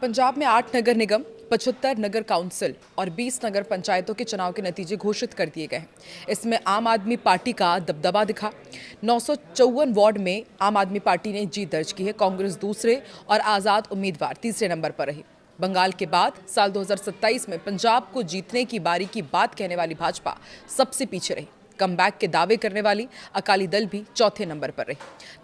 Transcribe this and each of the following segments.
पंजाब में 8 नगर निगम, 75 नगर काउंसिल और 20 नगर पंचायतों के चुनाव के नतीजे घोषित कर दिए गए हैं। इसमें आम आदमी पार्टी का दबदबा दिखा। 954 वार्ड में आम आदमी पार्टी ने जीत दर्ज की है। कांग्रेस दूसरे और आज़ाद उम्मीदवार तीसरे नंबर पर रही। बंगाल के बाद साल 2027 में पंजाब को जीतने की बारी की बात कहने वाली भाजपा सबसे पीछे रही। कमबैक के दावे करने वाली अकाली दल भी चौथे नंबर पर रही।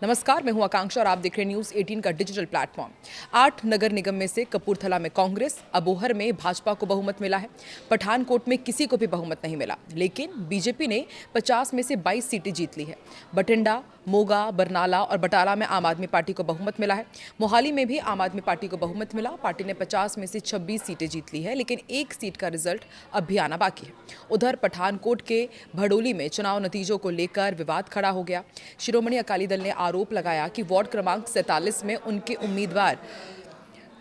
नमस्कार, मैं हूं आकांक्षा और आप देख रहे हैं न्यूज़ 18 का डिजिटल प्लेटफॉर्म। 8 नगर निगम में से कपूरथला में कांग्रेस, अबोहर में भाजपा को बहुमत मिला है। पठानकोट में किसी को भी बहुमत नहीं मिला, लेकिन बीजेपी ने 50 में से 22 सीटें जीत ली है। बठिंडा, मोगा, बरनाला और बटाला में आम आदमी पार्टी को बहुमत मिला है। मोहाली में भी आम आदमी पार्टी को बहुमत मिला। पार्टी ने 50 में से 26 सीटें जीत ली है, लेकिन एक सीट का रिजल्ट अब भी आना बाकी है। उधर पठानकोट के भड़ोली में चुनाव नतीजों को लेकर विवाद खड़ा हो गया। शिरोमणि अकाली दल ने आरोप लगाया कि वार्ड क्रमांक 47 में उनके उम्मीदवार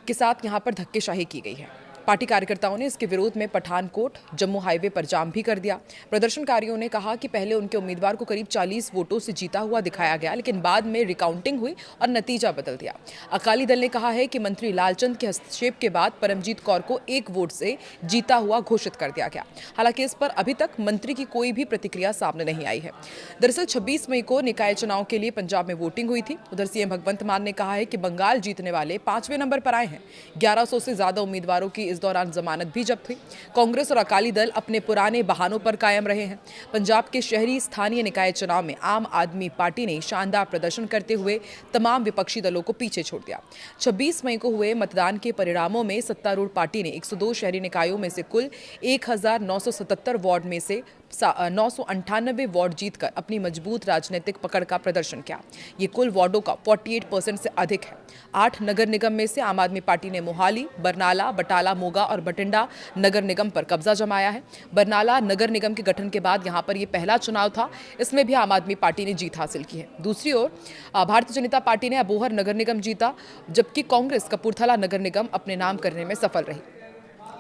के साथ यहां पर धक्केशाही की गई है। पार्टी कार्यकर्ताओं ने इसके विरोध में पठानकोट जम्मू हाईवे पर जाम भी कर दिया। प्रदर्शनकारियों ने कहा कि पहले उनके उम्मीदवार को करीब 40 वोटों से जीता हुआ दिखाया गया, लेकिन बाद में रिकाउंटिंग हुई और नतीजा बदल दिया। अकाली दल ने कहा है कि मंत्री लालचंद के हस्तक्षेप के बाद परमजीत कौर को 1 वोट से जीता हुआ घोषित कर दिया गया। हालांकि इस पर अभी तक मंत्री की कोई भी प्रतिक्रिया सामने नहीं आई है। दरअसल 26 मई को निकाय चुनाव के लिए पंजाब में वोटिंग हुई थी। उधर सीएम भगवंत मान ने कहा है कि बंगाल जीतने वाले 5वें नंबर पर आए हैं। 1100 से ज्यादा उम्मीदवारों की इस दौरान जमानत भी जब्त हुई। कांग्रेस और अकाली दल अपने पुराने बहानों पर कायम रहे हैं। पंजाब के शहरी स्थानीय निकाय चुनाव में आम आदमी पार्टी ने शानदार प्रदर्शन करते हुए तमाम विपक्षी दलों को पीछे छोड़ दिया। 26 मई को हुए मतदान के परिणामों में सत्तारूढ़ पार्टी ने 102 शहरी निकायों में से कुल 1977 वार्ड में से 998 वार्ड जीतकर अपनी मजबूत राजनीतिक पकड़ का प्रदर्शन किया। ये कुल वार्डों का 48% से अधिक है। 8 नगर निगम में से आम आदमी पार्टी ने मोहाली, बरनाला, बटाला, मोगा और बठिंडा नगर निगम पर कब्जा जमाया है। बरनाला नगर निगम के गठन के बाद यहां पर यह पहला चुनाव था। इसमें भी आम आदमी पार्टी ने जीत हासिल की है। दूसरी ओर भारतीय जनता पार्टी ने अबोहर नगर निगम जीता, जबकि कांग्रेस कपूरथला नगर निगम अपने नाम करने में सफल रही।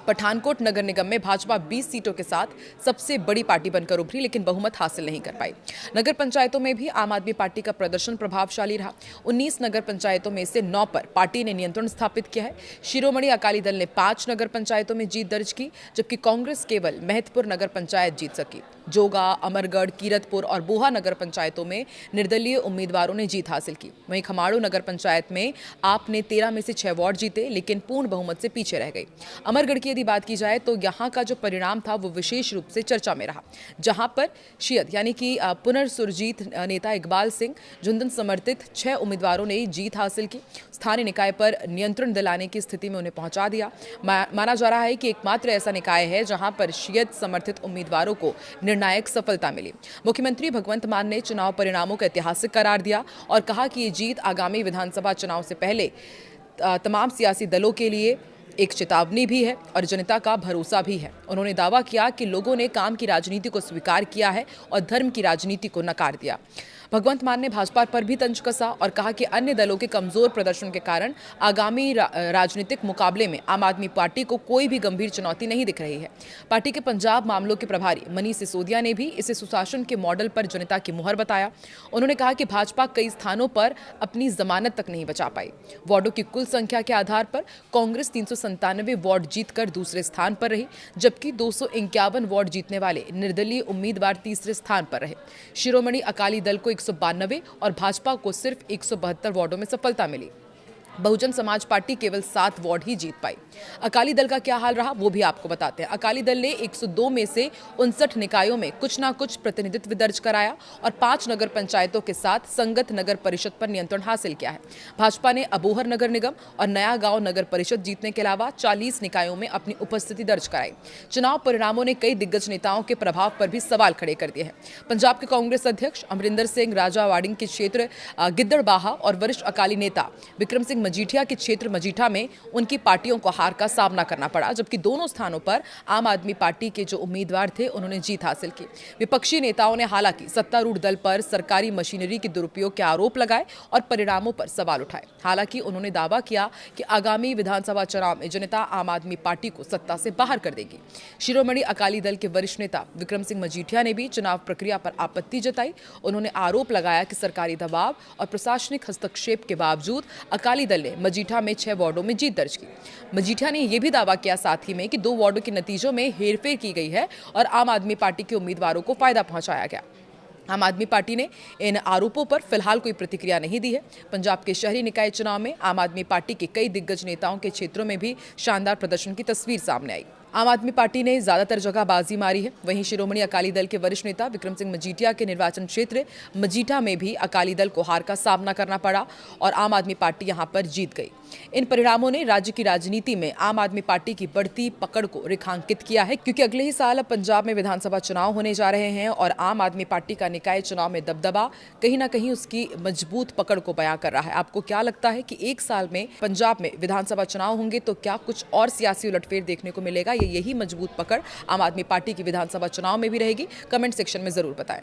पठानकोट नगर निगम में भाजपा 20 सीटों के साथ सबसे बड़ी पार्टी बनकर उभरी, लेकिन बहुमत हासिल नहीं कर पाई। नगर पंचायतों में भी आम आदमी पार्टी का प्रदर्शन प्रभावशाली रहा। 19 नगर पंचायतों में से 9 पर पार्टी ने नियंत्रण स्थापित किया है। शिरोमणि अकाली दल ने 5 नगर पंचायतों में जीत दर्ज की, जबकि कांग्रेस केवल महतपुर नगर पंचायत जीत सकी। जोगा, अमरगढ़, कीरतपुर और बोहा नगर पंचायतों में निर्दलीय उम्मीदवारों ने जीत हासिल की। वहीं खमाड़ू नगर पंचायत में आप ने 13 में से 6 वार्ड जीते, लेकिन पूर्ण बहुमत से पीछे रह गई। अमरगढ़ की यदि बात की जाए तो यहां का जो परिणाम था वो विशेष रूप से चर्चा में रहा, जहां पर शियद यानी कि पुनर्सुरजीत नेता इकबाल सिंह झुंझुनू समर्थित 6 उम्मीदवारों ने जीत हासिल की। स्थानीय निकाय पर नियंत्रण दिलाने की स्थिति में उन्हें पहुंचा दिया। माना जा रहा है कि एकमात्र ऐसा निकाय है जहां पर शियद समर्थित उम्मीदवारों को निर्णायक सफलता मिली। मुख्यमंत्री भगवंत मान ने चुनाव परिणामों को ऐतिहासिक करार दिया और कहा कि ये जीत आगामी विधानसभा चुनाव से पहले तमाम सियासी दलों के लिए एक चेतावनी भी है और जनता का भरोसा भी है। उन्होंने दावा किया कि लोगों ने काम की राजनीति को स्वीकार किया है और धर्म की राजनीति को नकार दिया। भगवंत मान ने भाजपा पर भी तंज कसा और कहा कि अन्य दलों के कमजोर प्रदर्शन के कारण आगामी राजनीतिक मुकाबले में आम आदमी पार्टी को कोई भी गंभीर चुनौती नहीं दिख रही है। पार्टी के पंजाब मामलों के प्रभारी मनीष सिसोदिया ने भी इसे सुशासन के मॉडल पर जनता की मुहर बताया। उन्होंने कहा कि भाजपा कई स्थानों पर अपनी जमानत तक नहीं बचा पाई। वार्डों की कुल संख्या के आधार पर कांग्रेस 397 वार्ड जीतकर दूसरे स्थान पर रही, जबकि 251 वार्ड जीतने वाले निर्दलीय उम्मीदवार तीसरे स्थान पर रहे। शिरोमणि अकाली दल को 192 और भाजपा को सिर्फ 172 वार्डों में सफलता मिली। बहुजन समाज पार्टी केवल 7 वार्ड ही जीत पाई। अकाली दल का क्या हाल रहा वो भी आपको बताते हैं। अकाली दल ने 102 में से 59 निकायों में कुछ ना कुछ प्रतिनिधित्व दर्ज कराया और 5 नगर पंचायतों के साथ संगत नगर परिषद पर नियंत्रण हासिल किया है। भाजपा ने अबोहर नगर निगम और नया गांव नगर परिषद जीतने के अलावा 40 निकायों में अपनी उपस्थिति दर्ज कराई। चुनाव परिणामों ने कई दिग्गज नेताओं के प्रभाव पर भी सवाल खड़े कर दिए हैं। पंजाब के कांग्रेस अध्यक्ष अमरिंदर सिंह राजा वाडिंग के क्षेत्र गिद्दड़बाहा और वरिष्ठ अकाली नेता विक्रम सिंह मजीठिया के क्षेत्र मजीठा में उनकी पार्टियों को हार का सामना करना पड़ा, जबकि दोनों स्थानों पर आम आदमी पार्टी के जो उम्मीदवार थे उन्होंने जीत हासिल की। विपक्षी नेताओं ने हालांकि सत्तारूढ़ दल पर सरकारी मशीनरी के दुरुपयोग के आरोप लगाए और परिणामों पर सवाल उठाए। हालांकि उन्होंने दावा किया कि आगामी विधानसभा चुनाव में जनता आम आदमी पार्टी को सत्ता से बाहर कर देगी। शिरोमणि अकाली दल के वरिष्ठ नेता विक्रम सिंह मजीठिया ने भी चुनाव प्रक्रिया पर आपत्ति जताई। उन्होंने आरोप लगाया कि सरकारी दबाव और प्रशासनिक हस्तक्षेप के बावजूद अकाली दल दल ने मजीठा में 6 वार्डों में जीत दर्ज की। मजीठा ने यह भी दावा किया साथ ही में कि 2 वार्डों के नतीजों में हेरफेर की गई है और आम आदमी पार्टी के उम्मीदवारों को फायदा पहुंचाया गया। आम आदमी पार्टी ने इन आरोपों पर फिलहाल कोई प्रतिक्रिया नहीं दी है। पंजाब के शहरी निकाय चुनाव में आम आदमी पार्टी के कई दिग्गज नेताओं के क्षेत्रों में भी शानदार प्रदर्शन की तस्वीर सामने आई। आम आदमी पार्टी ने ज्यादातर जगह बाजी मारी है। वहीं शिरोमणि अकाली दल के वरिष्ठ नेता विक्रम सिंह मजीठिया के निर्वाचन क्षेत्र मजीठा में भी अकाली दल को हार का सामना करना पड़ा और आम आदमी पार्टी यहां पर जीत गई। इन परिणामों ने राज्य की राजनीति में आम आदमी पार्टी की बढ़ती पकड़ को रेखांकित किया है, क्योंकि अगले ही साल अब पंजाब में विधानसभा चुनाव होने जा रहे हैं और आम आदमी पार्टी का निकाय चुनाव में दबदबा कहीं ना कहीं उसकी मजबूत पकड़ को बयां कर रहा है। आपको क्या लगता है कि एक साल में पंजाब में विधानसभा चुनाव होंगे तो क्या कुछ और सियासी उलटफेर देखने को मिलेगा? यही मजबूत पकड़ आम आदमी पार्टी की विधानसभा चुनाव में भी रहेगी? कमेंट सेक्शन में जरूर बताएं।